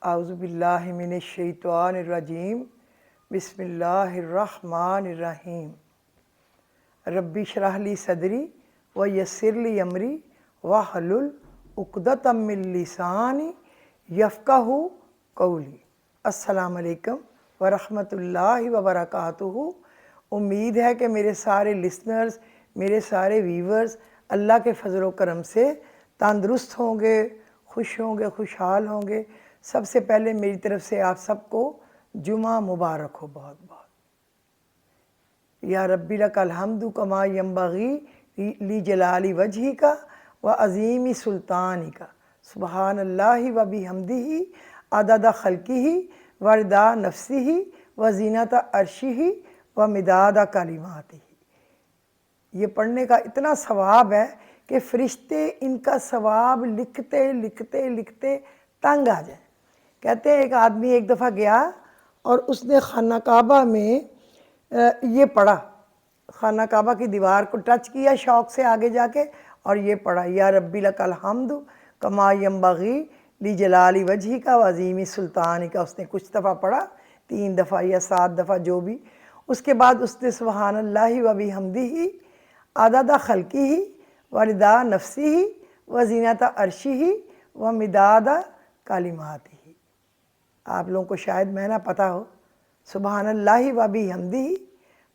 اعوذ باللہ من الشیطان الرجیم بسم اللہ الرحمن الرحیم ربی اشرح لی صدری ویسر لی امری واحلل عقدۃ من لسانی یفقہوا قولی۔ السلام علیکم ورحمۃ اللہ وبرکاتہ۔ امید ہے کہ میرے سارے لسنرز، میرے سارے ویورز اللہ کے فضل و کرم سے تندرست ہوں گے، خوش ہوں گے، خوشحال ہوں گے۔ سب سے پہلے میری طرف سے آپ سب کو جمعہ مبارک ہو بہت بہت۔ یا ربی لک الحمد کما ینبغی لجلال وجہک وعظیم سلطانک، سبحان اللہ وبحمدہ عدد خلقہ ورضا نفسہ وزینت عرشہ ومداد کلماتہ۔ یہ پڑھنے کا اتنا ثواب ہے کہ فرشتے ان کا ثواب لکھتے لکھتے لکھتے تنگ آ جائیں۔ کہتے ہیں ایک آدمی ایک دفعہ گیا اور اس نے خانہ کعبہ میں یہ پڑھا، خانہ کعبہ کی دیوار کو ٹچ کیا شوق سے آگے جا کے اور یہ پڑھا، یا ربی لک الحمد کما ینبغی لجلال وجہک وعظیم سلطانک۔ اس نے کچھ دفعہ پڑھا، 3 دفعہ یا 7 دفعہ جو بھی۔ اس کے بعد اس نے سبحان اللہ وبحمدہ عدد خلقہ ورضا نفسہ وزینت عرشہ ومداد کلماتہ۔ آپ لوگوں کو شاید میں نہ پتہ ہو، سبحان اللہ وبحمدہ،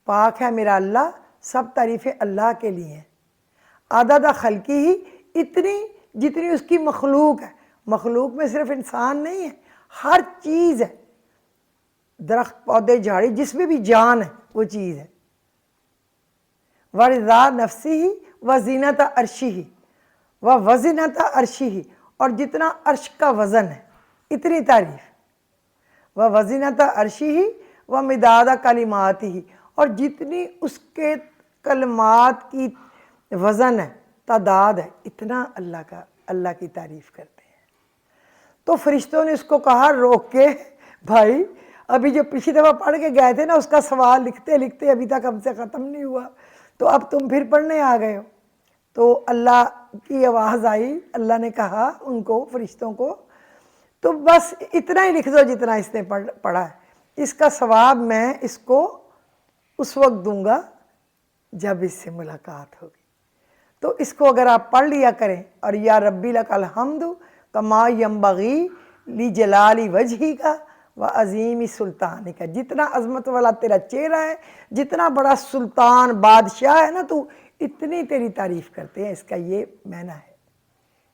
پاک ہے میرا اللہ، سب تعریفیں اللہ کے لیے ہیں۔ عدد خلقہ، اتنی جتنی اس کی مخلوق ہے۔ مخلوق میں صرف انسان نہیں ہے، ہر چیز ہے، درخت پودے جھاڑی، جس میں بھی جان ہے وہ چیز ہے۔ ورضا نفسہ وزینت عرشہ وزنت عرشہ، اور جتنا عرش کا وزن ہے اتنی تعریف۔ وزنت عرشہ ومداد کلماتہ، اور جتنی اس کے کلمات کی وزن ہے، تعداد ہے، اتنا اللہ کی تعریف کرتے ہیں۔ تو فرشتوں نے اس کو کہا روک کے، بھائی ابھی جو پچھلی دفعہ پڑھ کے گئے تھے نا اس کا سوال لکھتے لکھتے ابھی تک ہم سے ختم نہیں ہوا، تو اب تم پھر پڑھنے آ گئے ہو۔ تو اللہ کی آواز آئی، اللہ نے کہا ان کو، فرشتوں کو، تو بس اتنا ہی لکھ دو جتنا اس نے پڑھا ہے، اس کا ثواب میں اس کو اس وقت دوں گا جب اس سے ملاقات ہوگی۔ تو اس کو اگر آپ پڑھ لیا کریں، اور یا ربی لک الحمد کما ینبغی لجلال وجہک وعظیم سلطانک، جتنا عظمت والا تیرا چہرہ ہے، جتنا بڑا سلطان بادشاہ ہے نا تو، اتنی تیری تعریف کرتے ہیں۔ اس کا یہ معنی ہے،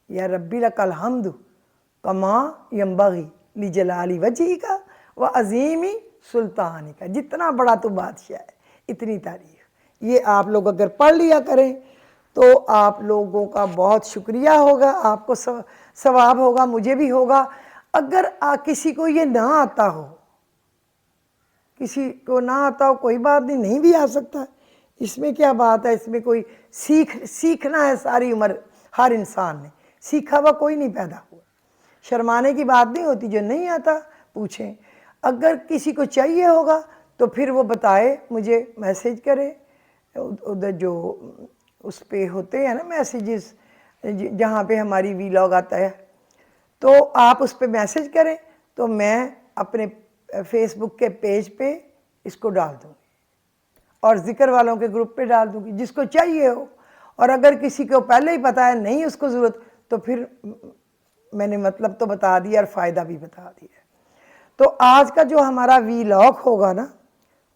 یا ربی لک الحمد کما ینبغی لجلال وجہک وعظیم سلطانک، جتنا بڑا تو بادشاہ ہے اتنی تعریف۔ یہ آپ لوگ اگر پڑھ لیا کریں تو آپ لوگوں کا بہت شکریہ ہوگا، آپ کو ثواب ہوگا، مجھے بھی ہوگا۔ اگر کسی کو یہ نہ آتا ہو، کسی کو نہ آتا ہو، کوئی بات نہیں، نہیں بھی آ سکتا، اس میں کیا بات ہے، اس میں کوئی سیکھنا ہے ساری عمر، ہر انسان نے سیکھا ہوا کوئی نہیں پیدا ہوا۔ شرمانے کی بات نہیں ہوتی، جو نہیں آتا پوچھیں۔ اگر کسی کو چاہیے ہوگا تو پھر وہ بتائے، مجھے میسیج کرے، ادھر جو اس پہ ہوتے ہیں نا میسیجز، جہاں پہ ہماری ویلاگ آتا ہے، تو آپ اس پہ میسیج کریں تو میں اپنے فیس بک کے پیج پہ اس کو ڈال دوں گی، اور ذکر والوں کے گروپ پہ ڈال دوں گی، جس کو چاہیے ہو۔ اور اگر کسی کو پہلے ہی پتہ ہے نہیں اس کو ضرورت، تو پھر میں نے مطلب تو بتا دیا اور فائدہ بھی بتا دیا۔ تو آج کا جو ہمارا ویلاگ ہوگا نا،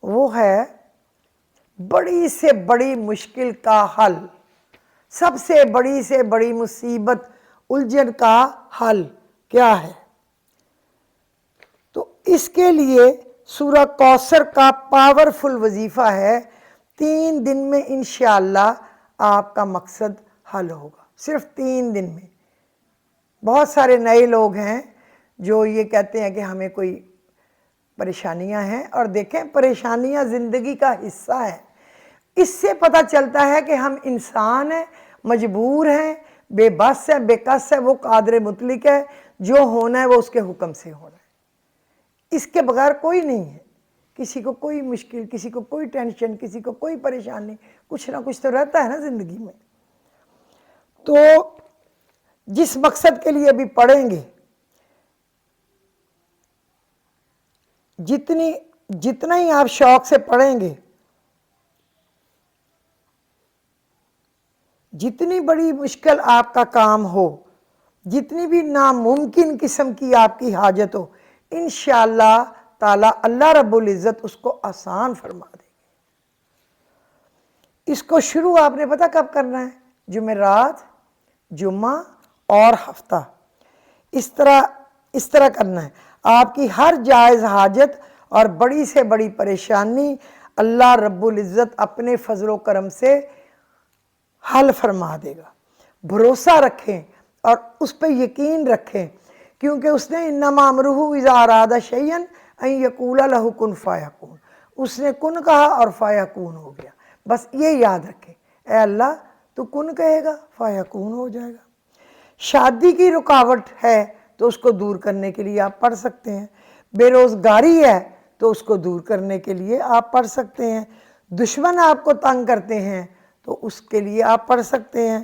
وہ ہے بڑی سے بڑی مشکل کا حل، سب سے بڑی مصیبت، الجھن کا حل کیا ہے۔ تو اس کے لیے سورہ کوثر کا پاورفل وظیفہ ہے، 3 دن میں انشاءاللہ آپ کا مقصد حل ہوگا، صرف 3 دن میں۔ بہت سارے نئے لوگ ہیں جو یہ کہتے ہیں کہ ہمیں کوئی پریشانیاں ہیں، اور دیکھیں پریشانیاں زندگی کا حصہ ہیں۔ اس سے پتہ چلتا ہے کہ ہم انسان ہیں، مجبور ہیں، بے بس ہیں، بے کس ہے، وہ قادر مطلق ہے، جو ہونا ہے وہ اس کے حکم سے ہونا ہے، اس کے بغیر کوئی نہیں ہے۔ کسی کو کوئی مشکل، کسی کو کوئی ٹینشن، کسی کو کوئی پریشانی، کچھ نہ کچھ تو رہتا ہے نا زندگی میں۔ تو جس مقصد کے لیے بھی پڑھیں گے جتنا ہی آپ شوق سے پڑھیں گے، جتنی بڑی مشکل آپ کا کام ہو، جتنی بھی ناممکن قسم کی آپ کی حاجت ہو، انشاءاللہ تعالی اللہ رب العزت اس کو آسان فرما دے گی۔ اس کو شروع آپ نے پتہ کب کرنا ہے؟ جمعرات، جمعہ اور ہفتہ، اس طرح کرنا ہے۔ آپ کی ہر جائز حاجت اور بڑی سے بڑی پریشانی اللہ رب العزت اپنے فضل و کرم سے حل فرما دے گا۔ بھروسہ رکھیں اور اس پہ یقین رکھیں، کیونکہ اس نے انما امرہ اذا اراد شیئا ان یقول لہ کن فیکون، اس نے کن کہا اور فیکون ہو گیا۔ بس یہ یاد رکھیں، اے اللہ تو کن کہے گا فیکون ہو جائے گا۔ شادی کی رکاوٹ ہے تو اس کو دور کرنے کے لیے آپ پڑھ سکتے ہیں، بے روزگاری ہے تو اس کو دور کرنے کے لیے آپ پڑھ سکتے ہیں، دشمن آپ کو تنگ کرتے ہیں تو اس کے لیے آپ پڑھ سکتے ہیں،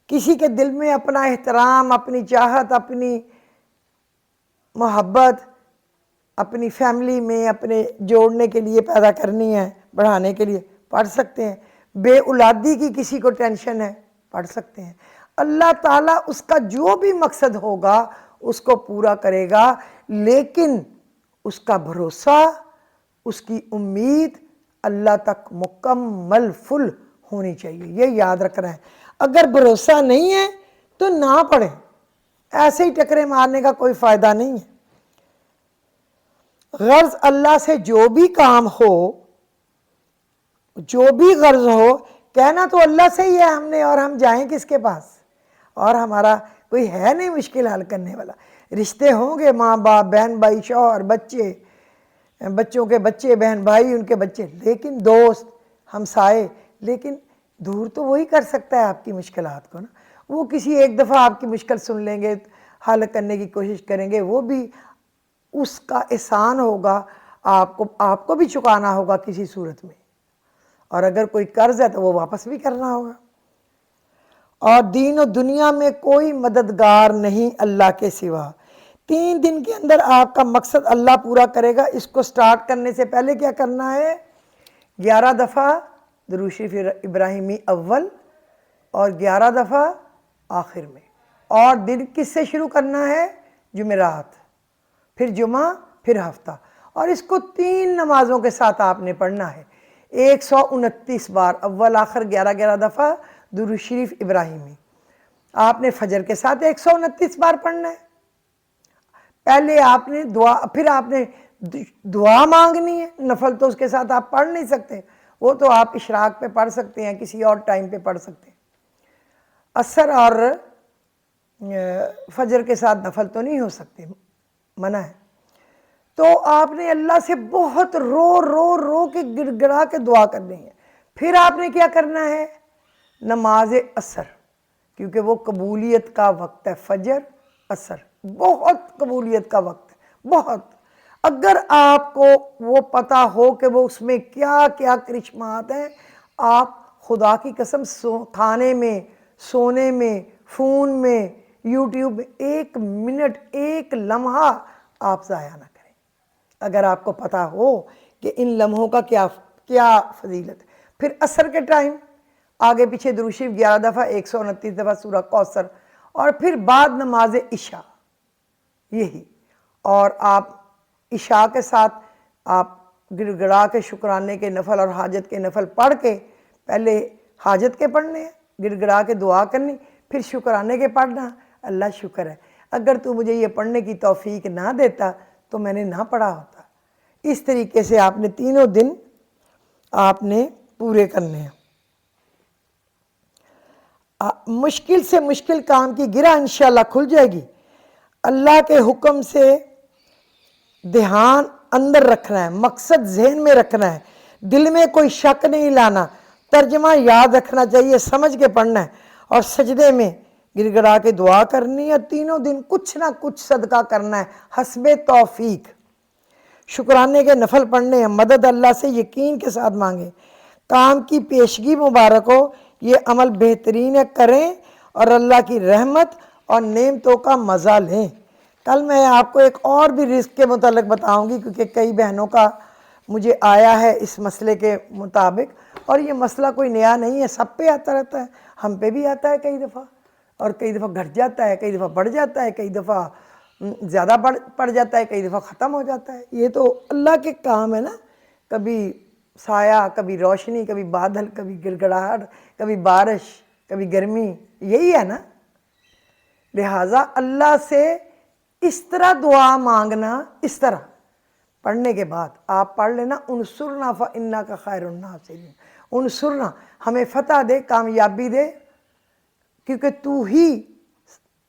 کسی کے دل میں اپنا احترام، اپنی چاہت، اپنی محبت اپنی فیملی میں اپنے جوڑنے کے لیے پیدا کرنی ہے، بڑھانے کے لیے پڑھ سکتے ہیں، بے اولادی کی کسی کو ٹینشن ہے پڑھ سکتے ہیں۔ اللہ تعالیٰ اس کا جو بھی مقصد ہوگا اس کو پورا کرے گا، لیکن اس کا بھروسہ، اس کی امید اللہ تک مکمل فل ہونی چاہیے، یہ یاد رکھنا ہے۔ اگر بھروسہ نہیں ہے تو نہ پڑھیں، ایسے ہی ٹکرے مارنے کا کوئی فائدہ نہیں ہے۔ غرض اللہ سے جو بھی کام ہو، جو بھی غرض ہو، کہنا تو اللہ سے ہی ہے ہم نے، اور ہم جائیں کس کے پاس؟ اور ہمارا کوئی ہے نہیں مشکل حل کرنے والا۔ رشتے ہوں گے، ماں باپ، بہن بھائی، شوہر، بچے، بچوں کے بچے، بہن بھائی ان کے بچے، لیکن دوست، ہمسائے، لیکن دور تو وہی کر سکتا ہے آپ کی مشکلات کو نا۔ وہ کسی ایک دفعہ آپ کی مشکل سن لیں گے، حل کرنے کی کوشش کریں گے، وہ بھی اس کا احسان ہوگا، آپ کو بھی چکانا ہوگا کسی صورت میں، اور اگر کوئی قرض ہے تو وہ واپس بھی کرنا ہوگا۔ اور دین و دنیا میں کوئی مددگار نہیں اللہ کے سوا۔ 3 دن کے اندر آپ کا مقصد اللہ پورا کرے گا۔ اس کو سٹارٹ کرنے سے پہلے کیا کرنا ہے؟ 11 دفعہ درود شریف ابراہیمی اول اور 11 دفعہ آخر میں، اور دن کس سے شروع کرنا ہے؟ جمعرات، پھر جمعہ، پھر ہفتہ، اور اس کو 3 نمازوں کے ساتھ آپ نے پڑھنا ہے۔ 129 بار اول آخر 11 دفعہ درود شریف ابراہیمی۔ آپ نے فجر کے ساتھ 129 بار پڑھنا ہے۔ پہلے آپ نے دعا، پھر آپ نے دعا مانگنی ہے، نفل تو اس کے ساتھ آپ پڑھ نہیں سکتے، وہ تو آپ اشراق پہ پڑھ سکتے ہیں، کسی اور ٹائم پہ پڑھ سکتے ہیں۔ عصر اور فجر کے ساتھ نفل تو نہیں ہو سکتے، منع ہے۔ تو آپ نے اللہ سے بہت رو رو رو کے گڑ گڑا کے دعا کرنی ہے۔ پھر آپ نے کیا کرنا ہے؟ نماز عصر، کیونکہ وہ قبولیت کا وقت ہے، فجر عصر بہت قبولیت کا وقت ہے، بہت۔ اگر آپ کو وہ پتہ ہو کہ وہ اس میں کیا کیا کرشمات ہیں، آپ خدا کی قسم کھانے میں، سونے میں، فون میں، یوٹیوب میں 1 منٹ، 1 لمحہ آپ ضائع نہ کریں، اگر آپ کو پتہ ہو کہ ان لمحوں کا کیا فضیلت ہے۔ پھر عصر کے ٹائم آگے پیچھے درود شریف 11 دفعہ، 129 دفعہ سورہ کوثر، اور پھر بعد نماز عشاء، یہی۔ اور آپ عشاء کے ساتھ آپ گڑ گڑا کے شکرانے کے نفل اور حاجت کے نفل پڑھ کے، پہلے حاجت کے پڑھنے ہیں، گڑ گڑا کے دعا کرنی، پھر شکرانے کے پڑھنا، اللہ شکر ہے اگر تو مجھے یہ پڑھنے کی توفیق نہ دیتا تو میں نے نہ پڑھا ہوتا۔ اس طریقے سے آپ نے تینوں دن آپ نے پورے کرنے ہیں۔ مشکل سے مشکل کام کی گرہ انشاءاللہ کھل جائے گی۔ اللہ کے حکم سے دھیان اندر رکھنا ہے، مقصد ذہن میں رکھنا ہے، دل میں کوئی شک نہیں لانا، ترجمہ یاد رکھنا چاہیے، سمجھ کے پڑھنا ہے، اور سجدے میں گڑ گڑا کے دعا کرنی ہے۔ تینوں دن کچھ نہ کچھ صدقہ کرنا ہے حسب توفیق۔ شکرانے کے نفل پڑھنے ہیں، مدد اللہ سے یقین کے ساتھ مانگیں، کام کی پیشگی مبارک ہو، یہ عمل بہترین ہے، کریں اور اللہ کی رحمت اور نعمتوں کا مزہ لیں۔ کل میں آپ کو ایک اور بھی رزق کے متعلق بتاؤں گی، کیونکہ کئی بہنوں کا مجھے آیا ہے اس مسئلے کے مطابق، اور یہ مسئلہ کوئی نیا نہیں ہے، سب پہ آتا رہتا ہے، ہم پہ بھی آتا ہے کئی دفعہ، اور کئی دفعہ گھٹ جاتا ہے، کئی دفعہ بڑھ جاتا ہے، کئی دفعہ زیادہ پڑ جاتا ہے، کئی دفعہ ختم ہو جاتا ہے۔ یہ تو اللہ کے کام ہے نا، کبھی سایہ، کبھی روشنی، کبھی بادل، کبھی گڑگڑاہٹ، کبھی بارش، کبھی گرمی، یہی ہے نا۔ لہٰذا اللہ سے اس طرح دعا مانگنا، اس طرح پڑھنے کے بعد آپ پڑھ لینا انصرنا فإنک خیر الناصرین، انصرنا، ہمیں فتح دے، کامیابی دے، کیونکہ تو ہی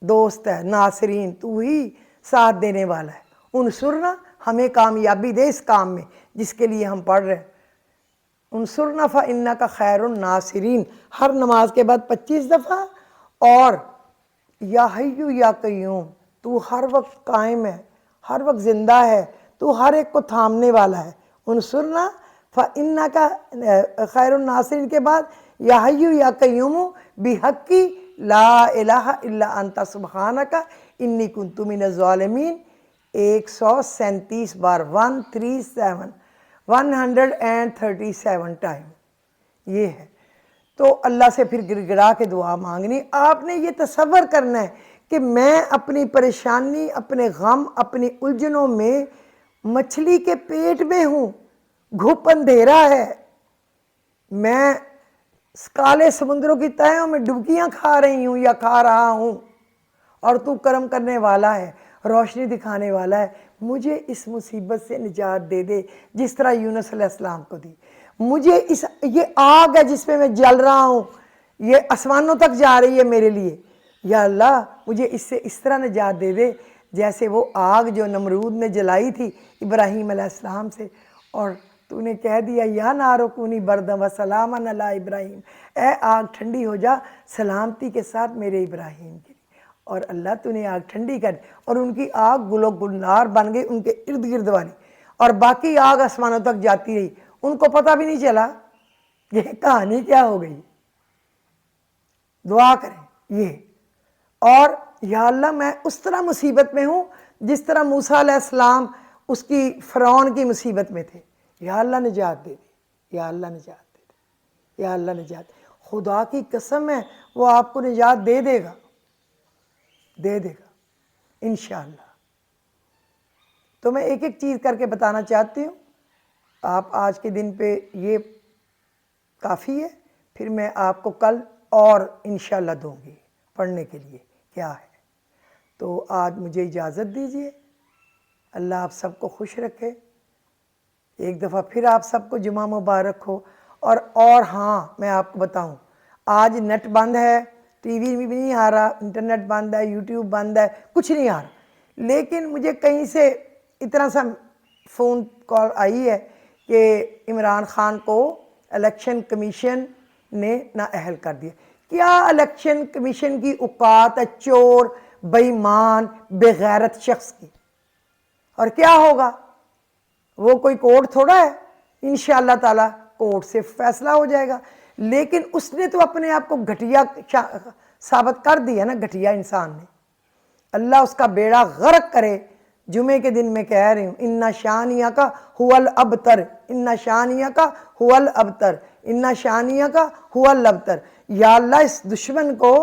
دوست ہے، ناصرین، تو ہی ساتھ دینے والا ہے۔ انصرنا، ہمیں کامیابی دے اس کام میں جس کے لیے ہم پڑھ رہے ہیں۔ انصرنا فإنک خیر الناصرین ہر نماز کے بعد 25 دفعہ، اور یا حیو یا قیوم، تو ہر وقت قائم ہے، ہر وقت زندہ ہے، تو ہر ایک کو تھامنے والا ہے۔ انصرنا فإنک خیر الناصرین کے بعد یا حیو یا قیوم بحق لا الہ الا انت سبحانک انی کنت من الظالمین 137 بار، 137 ٹائم یہ ہے۔ تو اللہ سے پھر گڑ گڑا کے دعا مانگنی۔ آپ نے یہ تصور کرنا ہے کہ میں اپنی پریشانی، اپنے غم، اپنی الجھنوں میں مچھلی کے پیٹ میں ہوں، گھپ اندھیرا ہے، میں کالے سمندروں کی تہوں میں ڈبکیاں کھا رہی ہوں یا کھا رہا ہوں، اور تو کرم کرنے والا ہے، روشنی دکھانے والا ہے، مجھے اس مصیبت سے نجات دے دے جس طرح یونس علیہ السلام کو دی۔ مجھے یہ آگ ہے جس میں میں جل رہا ہوں، یہ آسمانوں تک جا رہی ہے میرے لیے، یا اللہ مجھے اس سے اس طرح نجات دے دے جیسے وہ آگ جو نمرود نے جلائی تھی ابراہیم علیہ السلام سے، اور تو نے کہہ دیا یا نارو کونی بردم و سلاما علی ابراہیم، اے آگ ٹھنڈی ہو جا سلامتی کے ساتھ میرے ابراہیم کے لیے، اور اللہ تو نے آگ ٹھنڈی کر، اور ان کی آگ گل و گلنار بن گئی ان کے ارد گرد والی، اور باقی آگ آسمانوں تک جاتی رہی، ان کو پتہ بھی نہیں چلا یہ کہانی کیا ہو گئی۔ دعا کریں یہ، اور یا اللہ میں اس طرح مصیبت میں ہوں جس طرح موسیٰ علیہ السلام اس کی فرعون کی مصیبت میں تھے، یا اللہ نجات دے دے، یا اللہ نجات دے دے، یا اللہ نجات دے۔ خدا کی قسم ہے وہ آپ کو نجات دے دے گا، دے دے گا انشاءاللہ۔ تو میں ایک ایک چیز کر کے بتانا چاہتی ہوں، آپ آج کے دن پہ یہ کافی ہے، پھر میں آپ کو کل اور انشاءاللہ دوں گی پڑھنے کے لیے کیا ہے۔ تو آج مجھے اجازت دیجیے، اللہ آپ سب کو خوش رکھے، ایک دفعہ پھر آپ سب کو جمعہ مبارک ہو۔ اور ہاں میں آپ کو بتاؤں، آج نیٹ بند ہے، ٹی وی بھی نہیں آ رہا، انٹرنیٹ بند ہے، یوٹیوب بند ہے، کچھ نہیں آ رہا، لیکن مجھے کہیں سے اتنا سا فون کال آئی ہے کہ عمران خان کو الیکشن کمیشن نے نااہل کر دیا۔ کیا الیکشن کمیشن کی اوقات ہے چور، بے ایمان، بے غیرت شخص کی؟ اور کیا ہوگا؟ وہ کوئی کورٹ تھوڑا ہے، انشاءاللہ تعالیٰ کورٹ سے فیصلہ ہو جائے گا، لیکن اس نے تو اپنے آپ کو گھٹیا ثابت کر دیا نا، گھٹیا انسان نے۔ اللہ اس کا بیڑا غرق کرے۔ جمعے کے دن میں کہہ رہی ہوں اِنَّ شَانِئَکَ هُوَ الْأَبْتَرُ، اِنَّ شَانِئَکَ هُوَ الْأَبْتَرُ، اِنَّ شَانِئَکَ هُوَ الْأَبْتَرُ۔ یا اللہ اس دشمن کو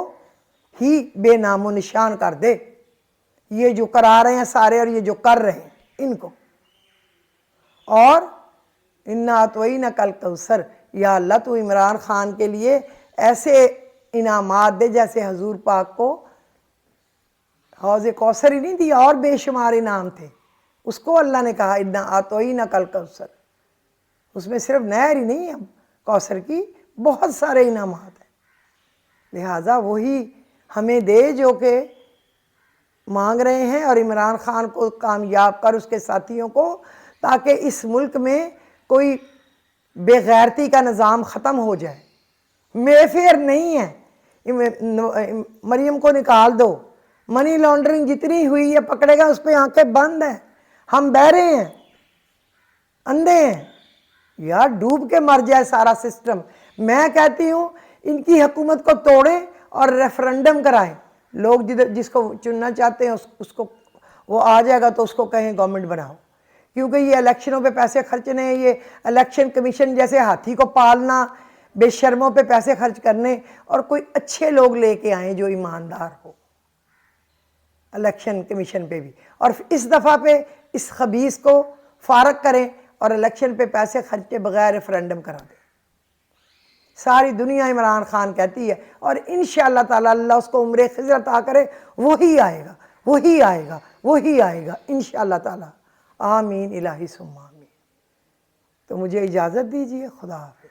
ہی بے نام و نشان کر دے، یہ جو کرا رہے ہیں سارے اور یہ جو کر رہے ہیں ان کو۔ اور اِنَّا أَعْطَيْنَاكَ الْكَوْثَرَ، یا اللہ تو عمران خان کے لیے ایسے انعامات دے جیسے حضور پاک کو حوض کوثر ہی نہیں دیا، اور بے شمار انعام تھے۔ اس کو اللہ نے کہا اِنَّا أَعْطَيْنَاكَ الْكَوْثَرَ، اس میں صرف نہر ہی نہیں ہے کوثر کی، بہت سارے انعامات ہیں۔ لہٰذا وہی ہمیں دے جو کہ مانگ رہے ہیں، اور عمران خان کو کامیاب کر، اس کے ساتھیوں کو، تاکہ اس ملک میں کوئی بے غیرتی کا نظام ختم ہو جائے۔ میرے فیئر نہیں ہے، مریم کو نکال دو، منی لانڈرنگ جتنی ہوئی ہے پکڑے گا اس پہ آنکھیں بند ہیں، ہم بہرے ہیں، اندھے ہیں، یار ڈوب کے مر جائے سارا سسٹم۔ میں کہتی ہوں ان کی حکومت کو توڑیں اور ریفرنڈم کرائیں، لوگ جس کو چننا چاہتے ہیں اس کو وہ آ جائے گا تو اس کو کہیں گورنمنٹ بناؤ، کیونکہ یہ الیکشنوں پہ پیسے خرچنے، یہ الیکشن کمیشن جیسے ہاتھی کو پالنا، بے شرموں پہ پیسے خرچ کرنے، اور کوئی اچھے لوگ لے کے آئیں جو ایماندار ہو الیکشن کمیشن پہ بھی، اور اس دفعہ پہ اس خبیث کو فارغ کریں اور الیکشن پہ پیسے خرچ کے بغیر ریفرینڈم کرا دیں۔ ساری دنیا عمران خان کہتی ہے، اور انشاءاللہ تعالی اللہ اس کو عمر خضر عطا کرے، وہی آئے گا، وہی آئے گا، وہی آئے گا انشاءاللہ تعالی۔ آمین الہی ثم آمین۔ تو مجھے اجازت دیجیے، خدا حافظ۔